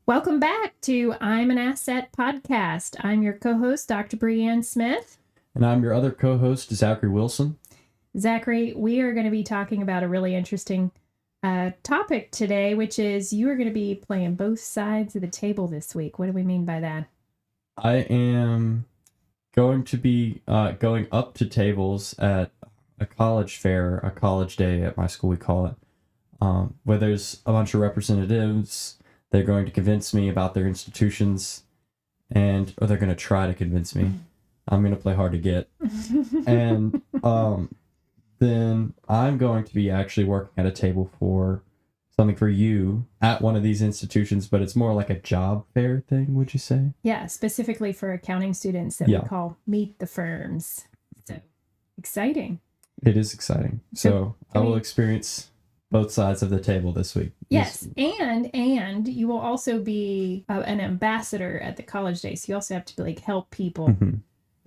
Welcome back to I'm an Asset podcast. I'm your co-host, Dr. Brianne Smith. And I'm your other co-host, Zachary Wilson. Zachary, we are going to be talking about a really interesting topic today, which is you are going to be playing both sides of the table this week. What do we mean by that? I am going to be going up to tables at a college fair, a college day at my school, we call it, where there's a bunch of representatives. They're going to convince me about their institutions, or they're going to try to convince me. I'm going to play hard to get. And then I'm going to be actually working at a table for something for you at one of these institutions, but it's more like a job fair thing, would you say? Yeah, specifically for accounting students that we call Meet the Firms. So exciting. It is exciting. So I will experience both sides of the table this week. Yes, and you will also be an ambassador at the college day, so you also have to help people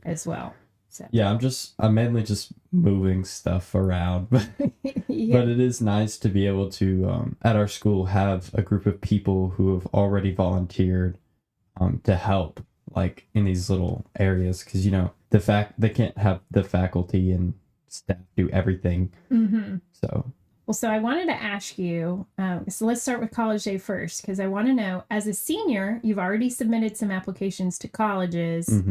as well. So yeah, I'm mainly just moving stuff around, but but it is nice to be able to at our school have a group of people who have already volunteered to help in these little areas, because they can't have the faculty and staff do everything. So I wanted to ask you, so let's start with college day first, because I want to know, as a senior, you've already submitted some applications to colleges.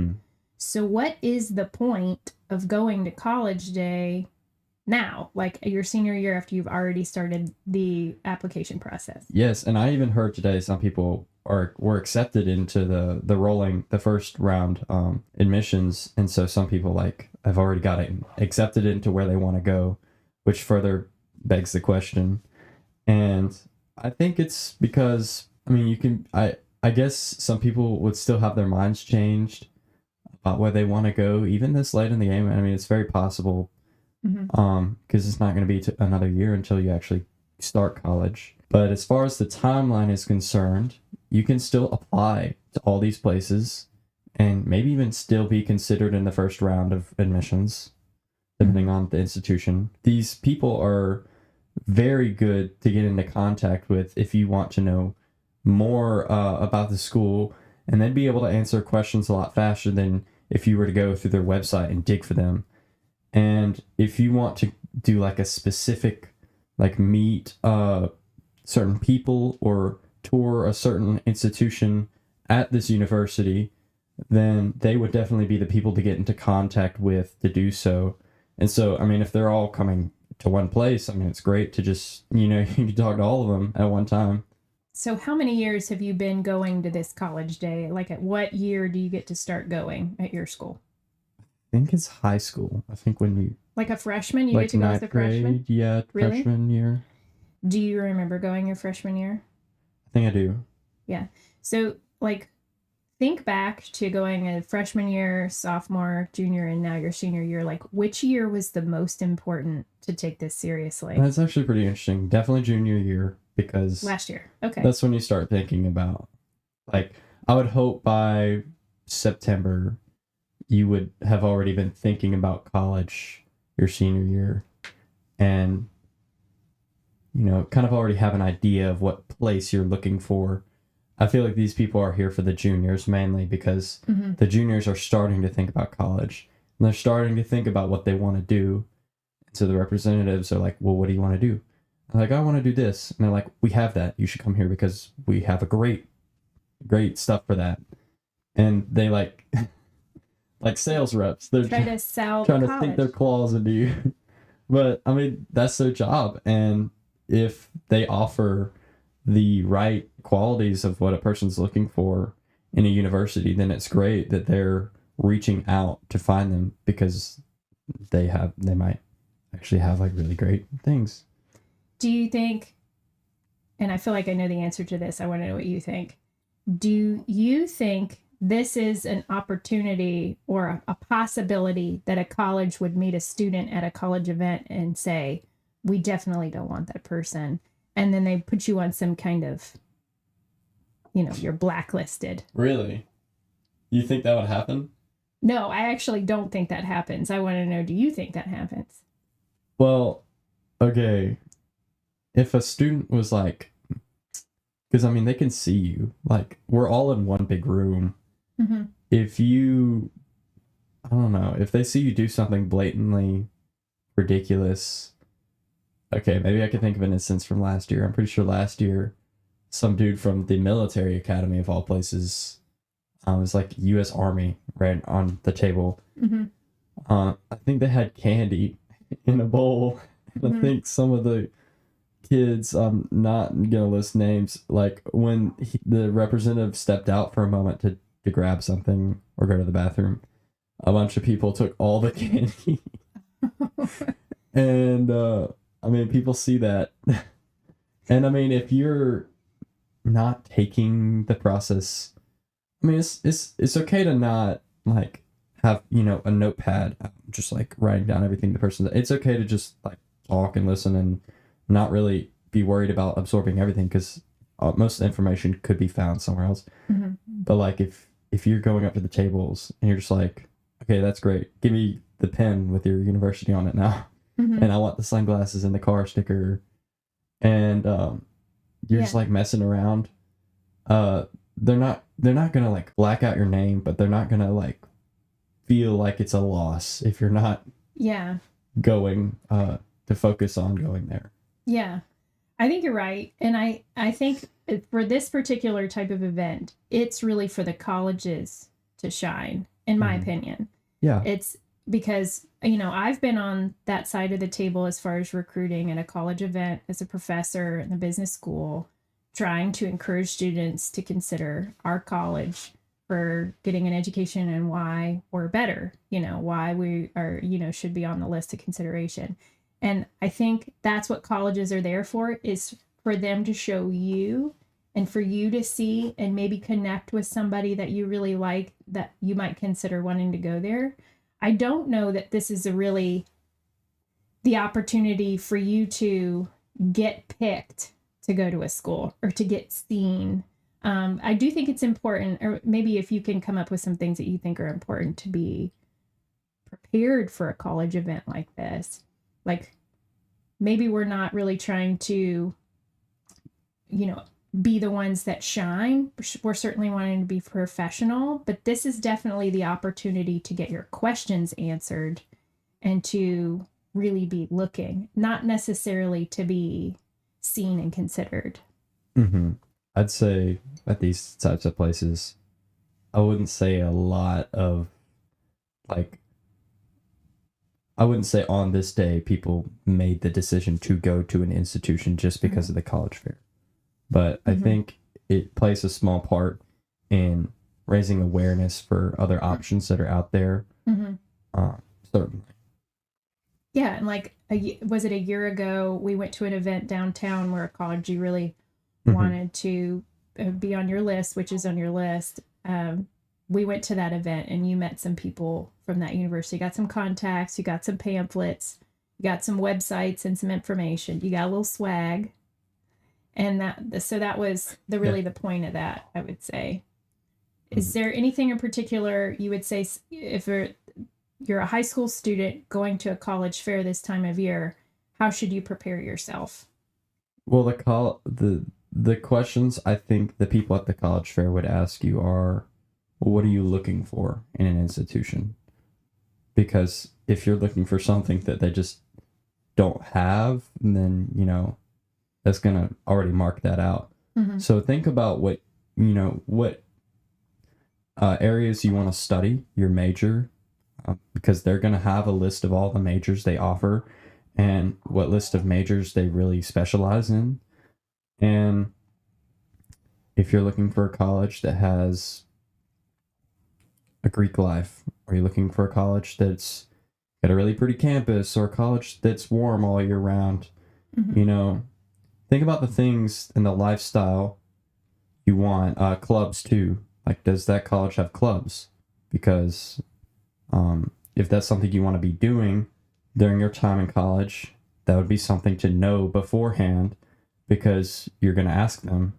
So what is the point of going to college day now, like your senior year, after you've already started the application process? Yes, and I even heard today some people were accepted into the first round admissions, and so some people have already got it accepted into where they want to go, which further begs the question. And I think it's because I guess some people would still have their minds changed about where they want to go even this late in the game. It's very possible, because it's not going to be another year until you actually start college. But as far as the timeline is concerned, you can still apply to all these places and maybe even still be considered in the first round of admissions, depending on the institution. These people are very good to get into contact with if you want to know more about the school, and then be able to answer questions a lot faster than if you were to go through their website and dig for them. And if you want to do a specific, meet certain people or tour a certain institution at this university, then they would definitely be the people to get into contact with to do so. And so, if they're all coming to one place, it's great to just, you can talk to all of them at one time. So how many years have you been going to this college day? At what year do you get to start going at your school? I think it's high school. I think when you... a freshman? You get to go as a freshman? Yeah, really? Freshman year. Do you remember going your freshman year? I think I do. Yeah. So, think back to going a freshman year, sophomore, junior, and now your senior year. Which year was the most important to take this seriously? That's actually pretty interesting. Definitely junior year, because... Last year. Okay. That's when you start thinking about, I would hope by September, you would have already been thinking about college your senior year, and, kind of already have an idea of what place you're looking for. I feel like these people are here for the juniors mainly, because the juniors are starting to think about college, and they're starting to think about what they want to do. And so the representatives are like, well, what do you want to do? I'm like, I want to do this. And they're like, we have that. You should come here because we have a great stuff for that. And they like sales reps. They're trying to sell trying to sink their claws into you. But that's their job. And if they offer the right qualities of what a person's looking for in a university, then it's great that they're reaching out to find them, because they might actually have really great things. Do you think, and I feel like I know the answer to this, I want to know what you think. Do you think this is an opportunity or a possibility that a college would meet a student at a college event and say, we definitely don't want that person, and then they put you on some kind of, you're blacklisted? Really? You think that would happen? No, I actually don't think that happens. I want to know, do you think that happens? Well, okay. If a student was Because, I mean, they can see you. Like, we're all in one big room. Mm-hmm. If you, I don't know, if they see you do something blatantly ridiculous, okay, maybe I could think of an instance from last year. I'm pretty sure last year, some dude from the military academy of all places, was like U.S. Army right on the table. Mm-hmm. I think they had candy in a bowl. And I think some of the kids, I'm not gonna list names, like when the representative stepped out for a moment to grab something or go to the bathroom, a bunch of people took all the candy. And I mean, people see that. And I mean, if you're not taking the process, I mean, it's okay to not like have, you know, a notepad, just like writing down everything the person. It's okay to just like talk and listen and not really be worried about absorbing everything, because most of the information could be found somewhere else. Mm-hmm. But like if you're going up to the tables and you're just like, okay, that's great, give me the pen with your university on it now, Mm-hmm. and I want the sunglasses and the car sticker, and you're just like messing around. They're not gonna like black out your name, but they're not gonna like feel like it's a loss if you're not going to focus on going there. Yeah, I think you're right. And I think for this particular type of event, it's really for the colleges to shine, in my opinion. Yeah. It's because, you know, I've been on that side of the table as far as recruiting at a college event as a professor in the business school, trying to encourage students to consider our college for getting an education and why we're better, you know, why we are, you know, should be on the list of consideration. And I think that's what colleges are there for, is for them to show you and for you to see and maybe connect with somebody that you really like, that you might consider wanting to go there. I don't know that this is really the opportunity for you to get picked to go to a school or to get seen. I do think it's important, or maybe if you can come up with some things that you think are important to be prepared for a college event like this. Like, maybe we're not really trying to, you know, be the ones that shine. We're certainly wanting to be professional, but this is definitely the opportunity to get your questions answered and to really be looking, not necessarily to be seen and considered. Mm-hmm. I'd say at these types of places, I wouldn't say a lot of like, I wouldn't say on this day people made the decision to go to an institution just because of the college fair. But I think it plays a small part in raising awareness for other options that are out there. Certainly. Yeah, and like, was it a year ago, we went to an event downtown where a college you really wanted to be on your list, which is on your list. We went to that event and you met some people from that university, got some contacts, you got some pamphlets, you got some websites and some information, you got a little swag. And that was the point of that, I would say. Is there anything in particular you would say, if you're a high school student going to a college fair this time of year, how should you prepare yourself? Well, the questions I think the people at the college fair would ask you are, what are you looking for in an institution? Because if you're looking for something that they just don't have, then, you know, that's going to already mark that out. So think about what areas you want to study, your major, because they're going to have a list of all the majors they offer and what list of majors they really specialize in. And if you're looking for a college that has a Greek life, or you're looking for a college that's got a really pretty campus, or a college that's warm all year round, you know, think about the things in the lifestyle you want. Clubs too. Like, does that college have clubs? Because if that's something you want to be doing during your time in college, that would be something to know beforehand, because you're going to ask them,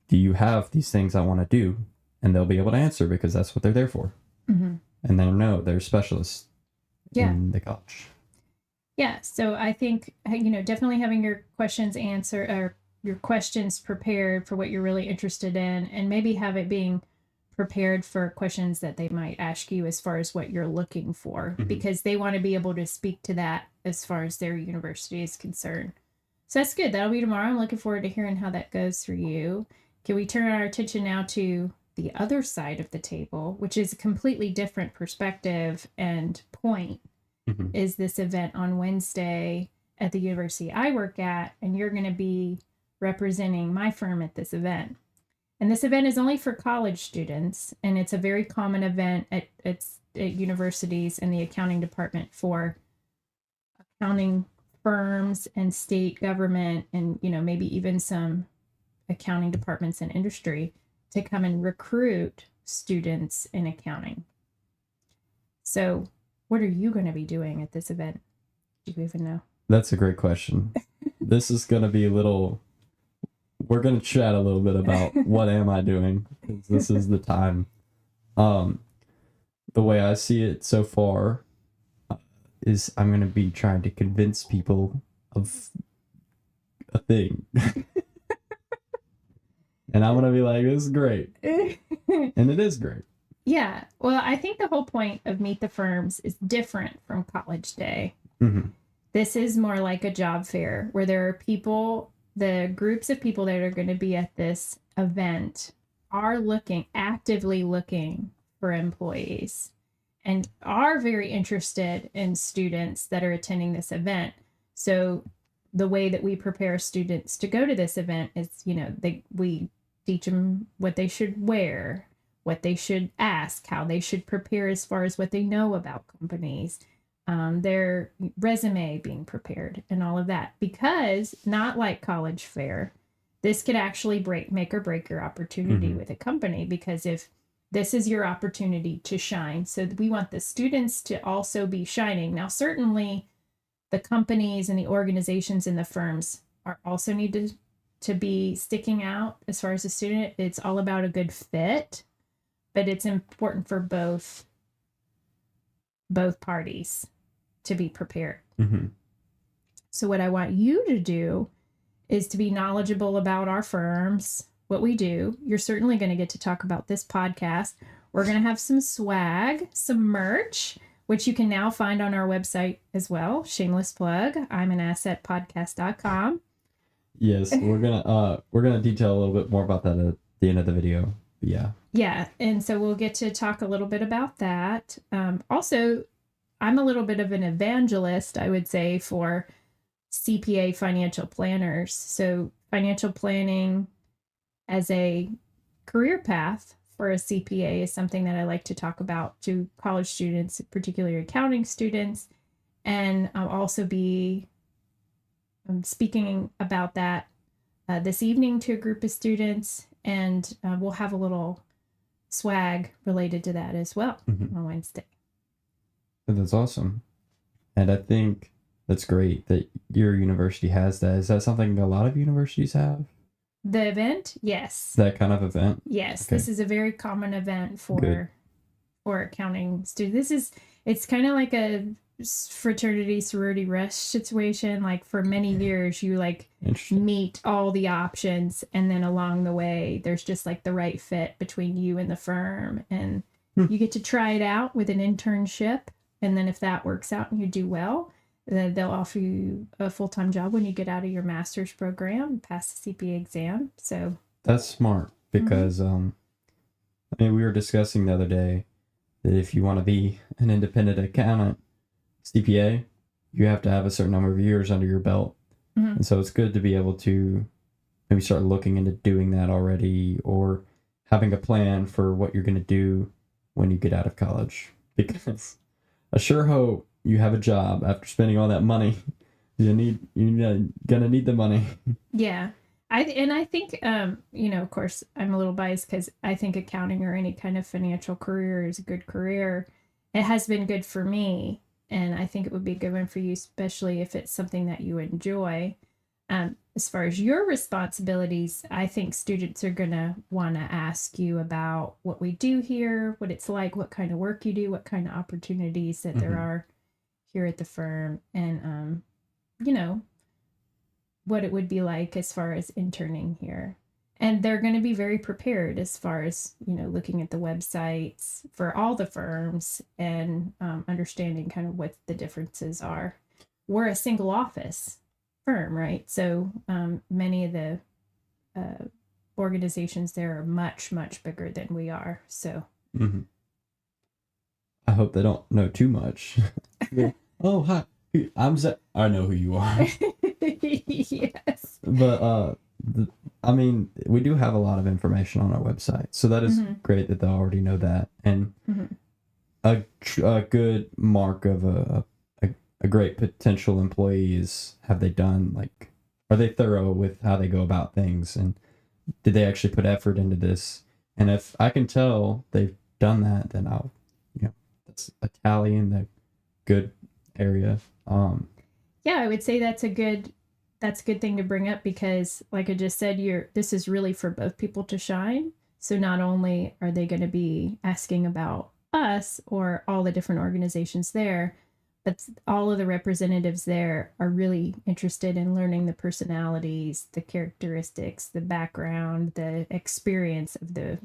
do you have these things I want to do? And they'll be able to answer, because that's what they're there for. And they know they're specialists in the college. Yeah, so I think, you know, definitely having your questions answered, or your questions prepared for what you're really interested in, and maybe have it being prepared for questions that they might ask you as far as what you're looking for, because they want to be able to speak to that as far as their university is concerned. So that's good. That'll be tomorrow. I'm looking forward to hearing how that goes for you. Can we turn our attention now to the other side of the table, which is a completely different perspective and point, is this event on Wednesday at the university I work at, and you're going to be representing my firm at this event. And this event is only for college students, and it's a very common event at universities and the accounting department for accounting firms and state government, and maybe even some accounting departments in industry, to come and recruit students in accounting. So what are you going to be doing at this event? Do you even know? That's a great question. This is going to be we're going to chat a little bit about what am I doing. This is the time. The way I see it so far is I'm going to be trying to convince people of a thing. And I'm going to be like, this is great. And it is great. Yeah. Well, I think the whole point of Meet the Firms is different from College Day. This is more like a job fair where there are people, the groups of people that are going to be at this event are actively looking for employees, and are very interested in students that are attending this event. So the way that we prepare students to go to this event is, we teach them what they should wear, what they should ask, how they should prepare as far as what they know about companies, their resume being prepared, and all of that. Because not like college fair, this could actually make or break your opportunity with a company, because if this is your opportunity to shine, so we want the students to also be shining. Now, certainly the companies and the organizations and the firms are also need to be sticking out as far as the student. It's all about a good fit, but it's important for both parties to be prepared. So what I want you to do is to be knowledgeable about our firms, what we do. You're certainly going to get to talk about this podcast. We're going to have some swag, some merch, which you can now find on our website as well. Shameless plug. I'm an assetpodcast.com. Yes, we're gonna detail a little bit more about that at the end of the video. Yeah, and so we'll get to talk a little bit about that. Also, I'm a little bit of an evangelist, I would say, for CPA financial planners. So financial planning as a career path for a CPA is something that I like to talk about to college students, particularly accounting students. And I'll also be speaking about that this evening to a group of students, and we'll have a little swag related to that as well on Wednesday. That's awesome. And I think that's great that your university has that. Is that something a lot of universities have? The event? Yes. That kind of event? Yes. Okay. This is a very common event for accounting students. It's kind of like a fraternity sorority rush situation. Like for many years you meet all the options, and then along the way there's just like the right fit between you and the firm, and you get to try it out with an internship, and then if that works out and you do well, then they'll offer you a full-time job when you get out of your master's program and pass the CPA exam. So that's smart, because we were discussing the other day that if you want to be an independent accountant, CPA, you have to have a certain number of years under your belt. And so it's good to be able to maybe start looking into doing that already, or having a plan for what you're going to do when you get out of college. Because I sure hope you have a job after spending all that money. You're gonna need the money. Yeah. I think, of course, I'm a little biased because I think accounting or any kind of financial career is a good career. It has been good for me, and I think it would be a good one for you, especially if it's something that you enjoy. As far as your responsibilities, I think students are going to want to ask you about what we do here, what it's like, what kind of work you do, what kind of opportunities that there are here at the firm. And, what it would be like as far as interning here. And they're going to be very prepared as far as, looking at the websites for all the firms and understanding kind of what the differences are. We're a single office firm, right? So many of the organizations there are much, much bigger than we are. So I hope they don't know too much. Oh, hi. I'm Zach. I know who you are. Yes. But I mean, we do have a lot of information on our website, so that is great that they already know that. And a good mark of a great potential employee is, have they done, like, are they thorough with how they go about things, and did they actually put effort into this? And if I can tell they've done that, then I'll, that's a tally in the good area. Yeah, I would say that's a good thing to bring up, because like I just said, this is really for both people to shine. So not only are they going to be asking about us or all the different organizations there, but all of the representatives there are really interested in learning the personalities, the characteristics, the background, the experience of the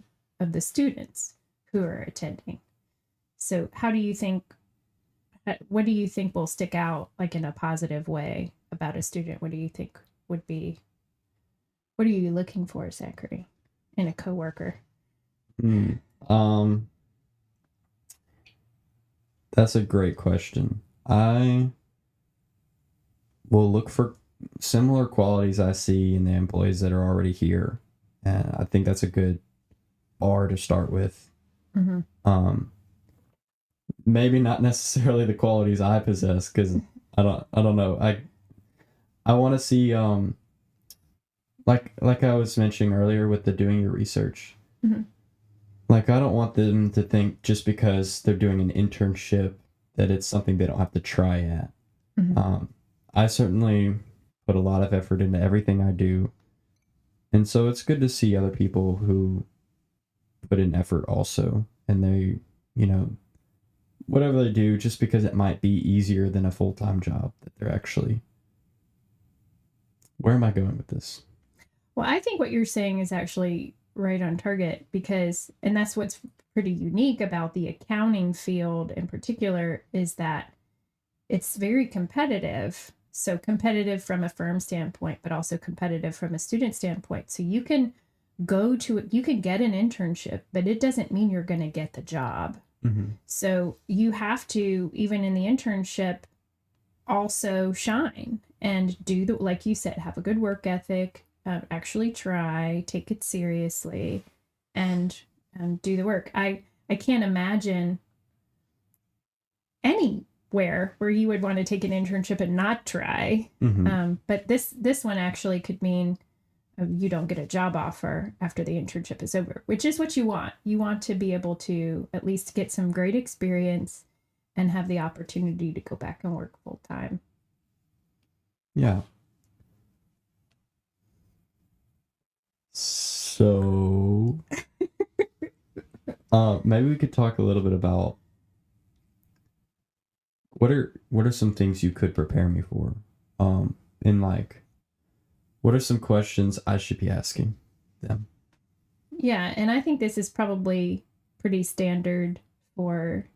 students who are attending. So what do you think will stick out, like, in a positive way about a student? What do you think what are you looking for, Zachary, in a coworker? That's a great question. I will look for similar qualities I see in the employees that are already here. And I think that's a good bar to start with. Maybe not necessarily the qualities I possess, because I don't know. I want to see like I was mentioning earlier with the doing your research. Like, I don't want them to think just because they're doing an internship that it's something they don't have to try at. I certainly put a lot of effort into everything I do, and so it's good to see other people who put in effort also, and they, whatever they do, just because it might be easier than a full-time job, that they're actually... Where am I going with this? Well, I think what you're saying is actually right on target, and that's what's pretty unique about the accounting field in particular, is that it's very competitive. So competitive from a firm standpoint, but also competitive from a student standpoint. So you can you can get an internship, but it doesn't mean you're going to get the job. So you have to, even in the internship, also shine and like you said, have a good work ethic, actually try, take it seriously, and do the work. I can't imagine anywhere where you would want to take an internship and not try. But this one actually could mean you don't get a job offer after the internship is over, which is what you want. You want to be able to at least get some great experience and have the opportunity to go back and work full time. Yeah. So maybe we could talk a little bit about what are some things you could prepare me for, in, like, what are some questions I should be asking them? Yeah, and I think this is probably pretty standard for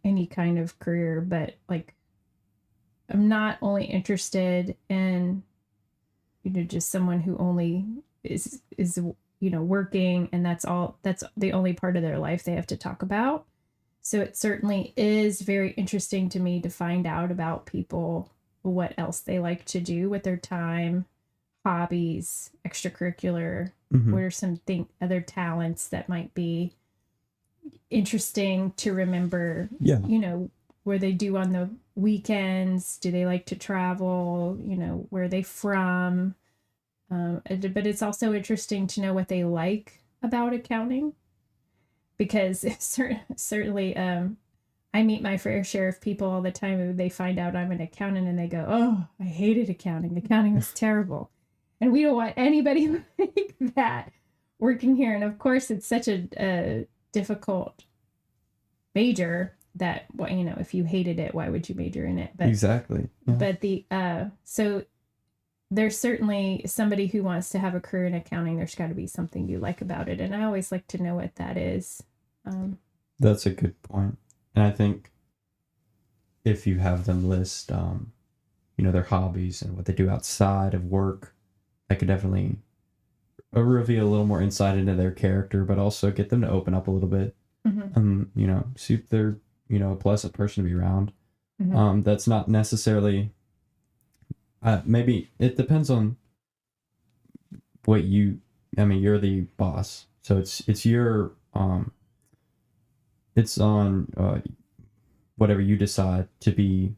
any kind of career, but, like, I'm not only interested in, just someone who only is working, and that's the only part of their life they have to talk about. So it certainly is very interesting to me to find out about people, what else they like to do with their time, hobbies, extracurricular, what are some other talents that might be interesting to remember. Where they do on the weekends, do they like to travel, where are they from, but it's also interesting to know what they like about accounting, because certainly I meet my fair share of people all the time who they find out I'm an accountant and they go, "Oh, I hated accounting. Accounting was terrible." And we don't want anybody like that working here. And of course, it's such a difficult major that, if you hated it, why would you major in it? But exactly. Yeah. But so there's certainly somebody who wants to have a career in accounting. There's got to be something you like about it. And I always like to know what that is. That's a good point. And I think if you have them list, their hobbies and what they do outside of work, that could definitely reveal a little more insight into their character, but also get them to open up a little bit. See if they're, a pleasant person to be around. That's not necessarily, maybe it depends on what you're the boss. So it's your, it's on whatever you decide to be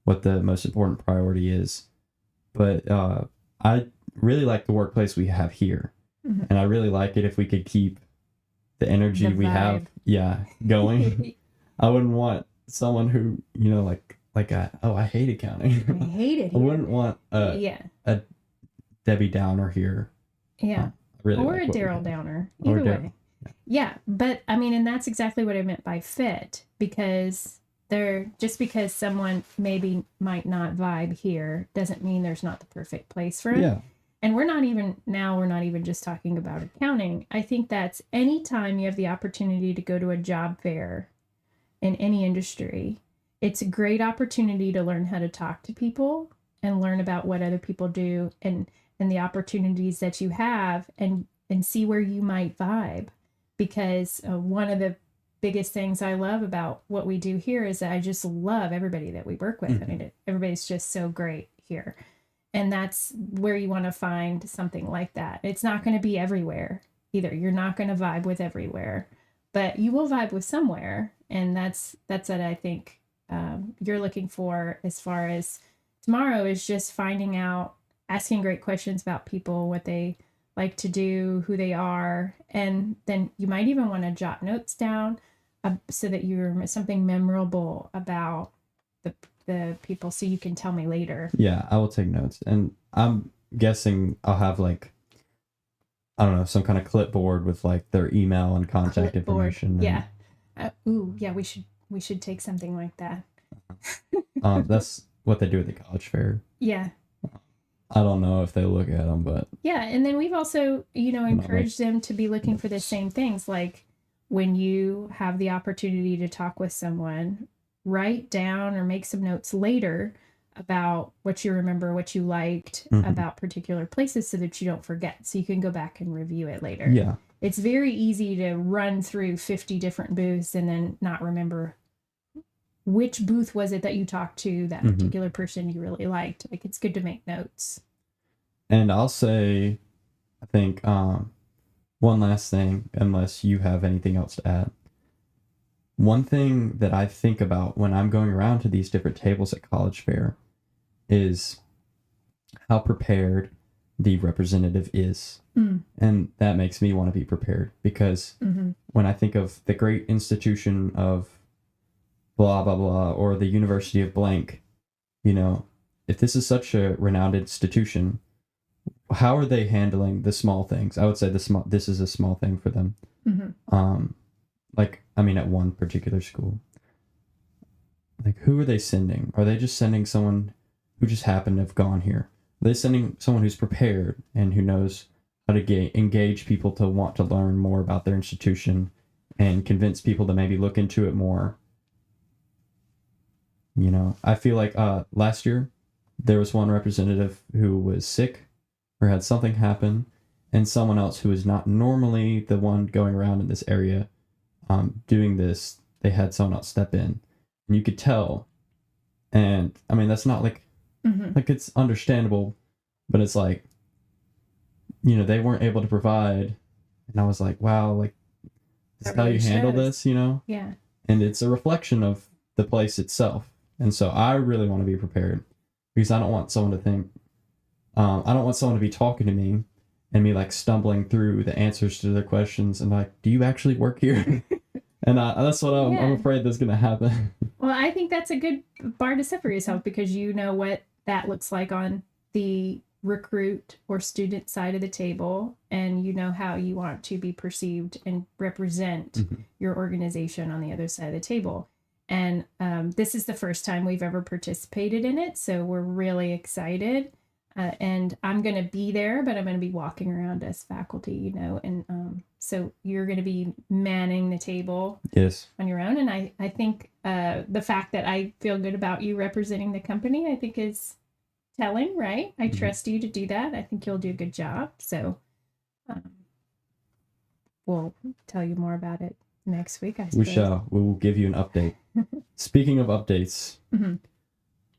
what the most important priority is. But I really like the workplace we have here. And I really like it if we could keep the energy we have going. I wouldn't want someone who, I hate accounting. I hate it here. I wouldn't want a Debbie Downer here. Yeah. Really or like a Daryl Downer. Either way. Yeah. But and that's exactly what I meant by fit, because just because someone might not vibe here doesn't mean there's not the perfect place for it. Yeah. And we're not even just talking about accounting. I think that's anytime you have the opportunity to go to a job fair in any industry, it's a great opportunity to learn how to talk to people and learn about what other people do and the opportunities that you have and see where you might vibe. Because one of the biggest things I love about what we do here is that I just love everybody that we work with. Everybody's just so great here. And that's where you want to find something like that. It's not going to be everywhere either. You're not going to vibe with everywhere, but you will vibe with somewhere. And that's what I think you're looking for as far as tomorrow is just finding out, asking great questions about people, what they like to do, who they are. And then you might even want to jot notes down so that you're something memorable about the people so you can tell me later. Yeah, I will take notes. And I'm guessing I'll have some kind of clipboard with their email and contact information. Yeah. We should take something like that. That's what they do at the college fair. Yeah. I don't know if they look at them, but yeah. And then we've also, encouraged them to be looking for the same things. Like when you have the opportunity to talk with someone, write down or make some notes later about what you remember, what you liked about particular places so that you don't forget. So you can go back and review it later. Yeah. It's very easy to run through 50 different booths and then not remember which booth was it that you talked to, that particular person you really liked. Like, it's good to make notes. And I'll say, I think one last thing, unless you have anything else to add. One thing that I think about when I'm going around to these different tables at college fair is how prepared the representative is. And that makes me want to be prepared because when I think of the great institution of blah, blah, blah, or the University of blank, if this is such a renowned institution, how are they handling the small things? I would say this is a small thing for them. At one particular school, who are they sending? Are they just sending someone who just happened to have gone here? Are they sending someone who's prepared and who knows how to engage people to want to learn more about their institution and convince people to maybe look into it more? I feel like last year there was one representative who was sick or had something happen, and someone else who is not normally the one going around in this area doing this, they had someone else step in, and you could tell. And that's not it's understandable, but it's they weren't able to provide, and I was like, wow, this is how you handle this, Yeah. And it's a reflection of the place itself. And so I really want to be prepared because I don't want someone to think, I don't want someone to be talking to me and me stumbling through the answers to their questions and do you actually work here? And that's what I'm afraid that's going to happen. Well, I think that's a good bar to separate yourself because you know what that looks like on the recruit or student side of the table, and you know how you want to be perceived and represent your organization on the other side of the table. And this is the first time we've ever participated in it, so we're really excited. And I'm going to be there, but I'm going to be walking around as faculty, and so you're going to be manning the table Yes. on your own. And I think the fact that I feel good about you representing the company, I think is telling, right? I trust you to do that. I think you'll do a good job. So we'll tell you more about it next week, I suppose. We shall. We will give you an update. Speaking of updates,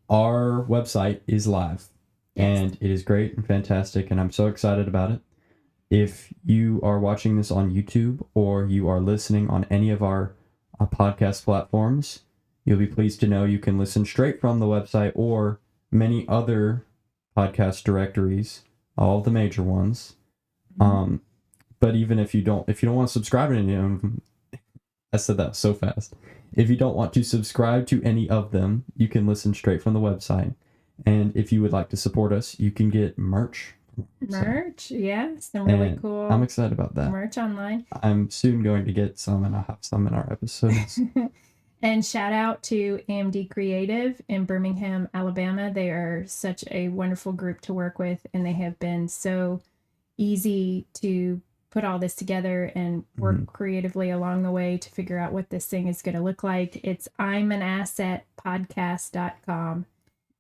our website is live. Yes. And it is great and fantastic, and I'm so excited about it. If you are watching this on YouTube or you are listening on any of our podcast platforms, you'll be pleased to know you can listen straight from the website or many other podcast directories, all the major ones. But even if you don't want to subscribe to any of them, I said that so fast. If you don't want to subscribe to any of them, you can listen straight from the website. And if you would like to support us, you can get merch. Yeah, some really And cool. I'm excited about that. Merch online. I'm soon going to get some, and I'll have some in our episodes. And shout out to AMD Creative in Birmingham, Alabama. They are such a wonderful group to work with, and they have been so easy to put all this together and work creatively along the way to figure out what this thing is going to look like. It's imanassetpodcast.com.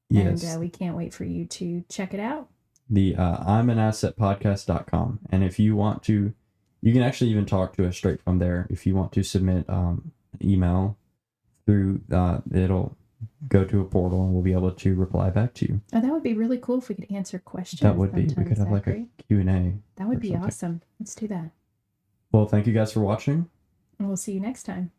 Yes. And we can't wait for you to check it out. The imanassetpodcast.com. And if you want to, you can actually even talk to us straight from there. If you want to submit an email through, it'll go to a portal and we'll be able to reply back to you. Oh, that would be really cool if we could answer questions. That would be. We could have like a Q&A. That would be awesome. Let's do that. Well, thank you guys for watching. And we'll see you next time.